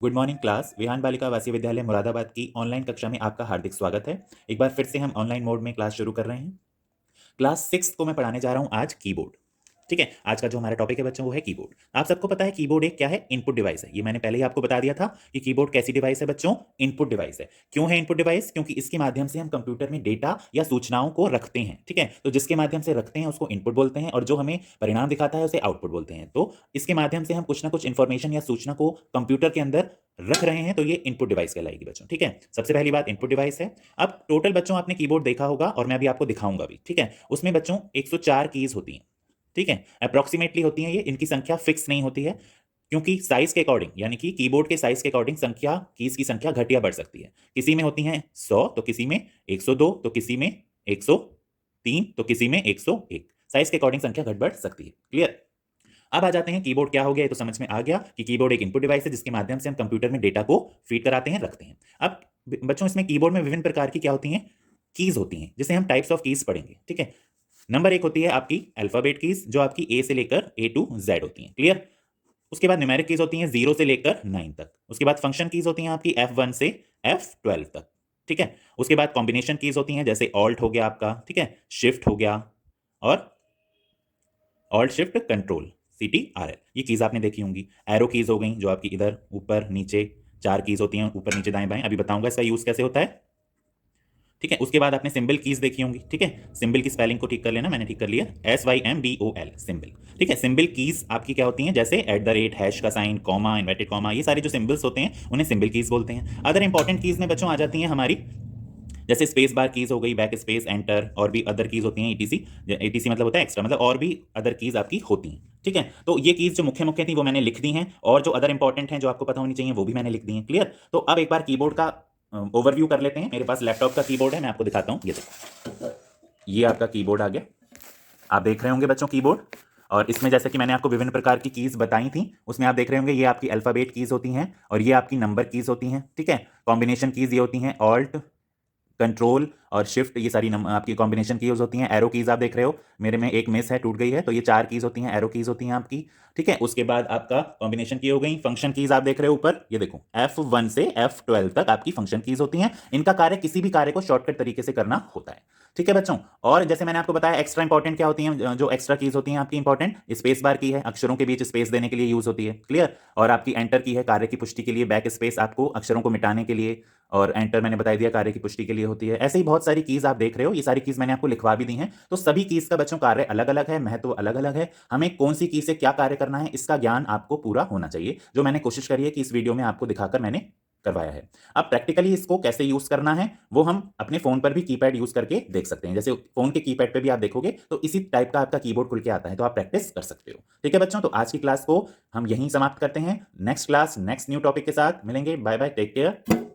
Good morning class. Vihaan बालिका आवासीय विद्यालय मुरादाबाद की ऑनलाइन कक्षा में आपका हार्दिक स्वागत है। एक बार फिर से हम ऑनलाइन मोड में क्लास शुरू कर रहे हैं। क्लास 6 को मैं पढ़ाने जा रहा हूं आज कीबोर्ड। ठीक है, आज का जो हमारा टॉपिक है बच्चों वो है कीबोर्ड। आप सबको पता है कीबोर्ड एक क्या है? इनपुट डिवाइस है। ये मैंने पहले ही आपको बता दिया था कि कीबोर्ड कैसी डिवाइस है बच्चों? इनपुट डिवाइस है। क्यों है इनपुट डिवाइस? क्योंकि इसके माध्यम से हम कंप्यूटर में डेटा या सूचनाओं को रखते हैं। ठीक है, तो जिसके माध्यम से रखते हैं उसको इनपुट बोलते हैं और जो हमें परिणाम दिखाता है उसे आउटपुट बोलते हैं। तो इसके माध्यम से हम कुछ ना कुछ इंफॉर्मेशन या सूचना को कंप्यूटर के अंदर रख रहे हैं, तो ये इनपुट डिवाइस कहलाएगी बच्चों। ठीक है, सबसे पहली बात इनपुट डिवाइस है। अब टोटल बच्चों आपने कीबोर्ड देखा होगा और मैं अभी आपको दिखाऊंगा भी। ठीक है, उसमें बच्चों 104 कीज होती हैं। ठीक है, अप्रोक्सीमेटली होती हैं ये, इनकी संख्या फिक्स नहीं होती है क्योंकि साइज के अकॉर्डिंग, यानी कि कीबोर्ड के साइज के अकॉर्डिंग संख्या, कीज की संख्या घट या बढ़ सकती है। किसी में होती हैं 100, तो किसी में 102, तो किसी में 103, तो किसी में 101। साइज के अकॉर्डिंग संख्या घट बढ़ सकती है। क्लियर? अब आ जाते हैं कीबोर्ड क्या हो गया, ये तो समझ में आ गया कि कीबोर्ड एक इनपुट डिवाइस है जिसके माध्यम से हम कंप्यूटर में डेटा को फीड कराते हैं, रखते हैं। अब बच्चों इसमें कीबोर्ड में विभिन्न प्रकार की क्या होती हैं? कीज होती हैं, जिसे हम टाइप्स ऑफ कीज पढ़ेंगे। ठीक है, नंबर एक होती है आपकी अल्फाबेट कीज, जो आपकी ए से लेकर ए टू जेड होती हैं। क्लियर? उसके बाद न्यूमेरिक कीज होती हैं 0 से लेकर 9 तक। उसके बाद फंक्शन कीज होती हैं आपकी F1 से F12 तक। ठीक है, उसके बाद कॉम्बिनेशन कीज होती हैं, जैसे ऑल्ट हो गया आपका, ठीक है, शिफ्ट हो गया और ऑल्ट शिफ्ट कंट्रोल CTRL, ये कीज आपने देखी होंगी। एरो कीज हो गई जो आपकी इधर ऊपर नीचे 4 कीज होती हैं, ऊपर नीचे दाएं बाएं। अभी बताऊंगा इसका यूज कैसे होता है। ठीक है, उसके बाद आपने सिंबल कीज देखी होंगी। ठीक है, सिंबल की स्पेलिंग को ठीक कर लेना, मैंने ठीक कर लिया, SYMBOL सिंबल। ठीक है, सिंबल कीज आपकी क्या होती हैं? जैसे @ हैश का साइन, कॉमा, इन्वर्टेड कॉमा, ये सारे जो सिंबल्स होते हैं उन्हें सिंबल कीज बोलते हैं। अदर इंपॉर्टेंट कीज में बच्चों आ जाती हैं हमारी, जैसे स्पेस बार कीज हो गई, बैक स्पेस, एंटर, और भी अदर कीज होती हैं, ETC मतलब होता है एक्स्ट्रा, मतलब और भी अदर कीज आपकी होती हैं। ठीक है, तो ये कीज जो मुख्य मुख्य थी वो मैंने लिख दी हैं, और जो अदर इंपॉर्टेंट हैं जो आपको पता होनी चाहिए वो भी मैंने लिख दी हैं। क्लियर? तो अब एक बार कीबोर्ड का ओवरव्यू कर लेते हैं। मेरे पास लैपटॉप का कीबोर्ड है, मैं आपको दिखाता हूँ। ये देखो, ये आपका कीबोर्ड आ गया। आप देख रहे होंगे बच्चों कीबोर्ड, और इसमें जैसे कि मैंने आपको विभिन्न प्रकार की कीज बताई थी, उसमें आप देख रहे होंगे ये आपकी अल्फाबेट कीज होती हैं और ये आपकी नंबर कीज होती हैं। ठीक है, कॉम्बिनेशन कीज ये होती हैं ऑल्ट, कंट्रोल और शिफ्ट, ये सारी आपकी कॉम्बिनेशन कीज होती हैं। एरो कीज आप देख रहे हो, मेरे में एक मिस है, टूट गई है, तो ये 4 कीज होती हैं, एरो कीज होती हैं आपकी। ठीक है, उसके बाद आपका कॉम्बिनेशन की हो गई। फंक्शन कीज आप देख रहे हो ऊपर, ये देखो F1 से F12 तक आपकी फंक्शन कीज होती हैं। इनका कार्य किसी भी कार्य को शॉर्टकट तरीके से करना होता है। ठीक है बच्चों, और जैसे मैंने आपको बताया एक्स्ट्रा इंपॉर्टेंट क्या होती हैं, जो एक्स्ट्रा कीज होती हैं आपकी इंपॉर्टेंट, स्पेस बार की है, अक्षरों के बीच स्पेस देने के लिए यूज होती है। क्लियर? और आपकी एंटर की है, कार्य की पुष्टि के लिए, बैक स्पेस आपको अक्षरों को मिटाने के लिए, और एंटर मैंने बता दिया कार्य की पुष्टि के लिए होती है। ऐसे ही बहुत सारी कीज आप देख रहे हो, ये सारी कीज मैंने आपको लिखवा भी दी हैं। तो सभी कीज का बच्चों कार्य अलग अलग है, महत्व अलग अलग है। हमें कौन सी की से क्या कार्य करना है इसका ज्ञान आपको पूरा होना चाहिए, जो मैंने कोशिश करी है कि इस वीडियो में आपको दिखाकर मैंने करवाया है। अब प्रैक्टिकली इसको कैसे यूज करना है वो हम अपने फोन पर भी कीपैड यूज करके देख सकते हैं। जैसे फोन के कीपैड पे भी आप देखोगे तो इसी टाइप का आपका कीबोर्ड खुल के आता है, तो आप प्रैक्टिस कर सकते हो। ठीक है बच्चों, तो आज की क्लास को हम यहीं समाप्त करते हैं। Next class next new topic के साथ मिलेंगे। Bye bye, take care.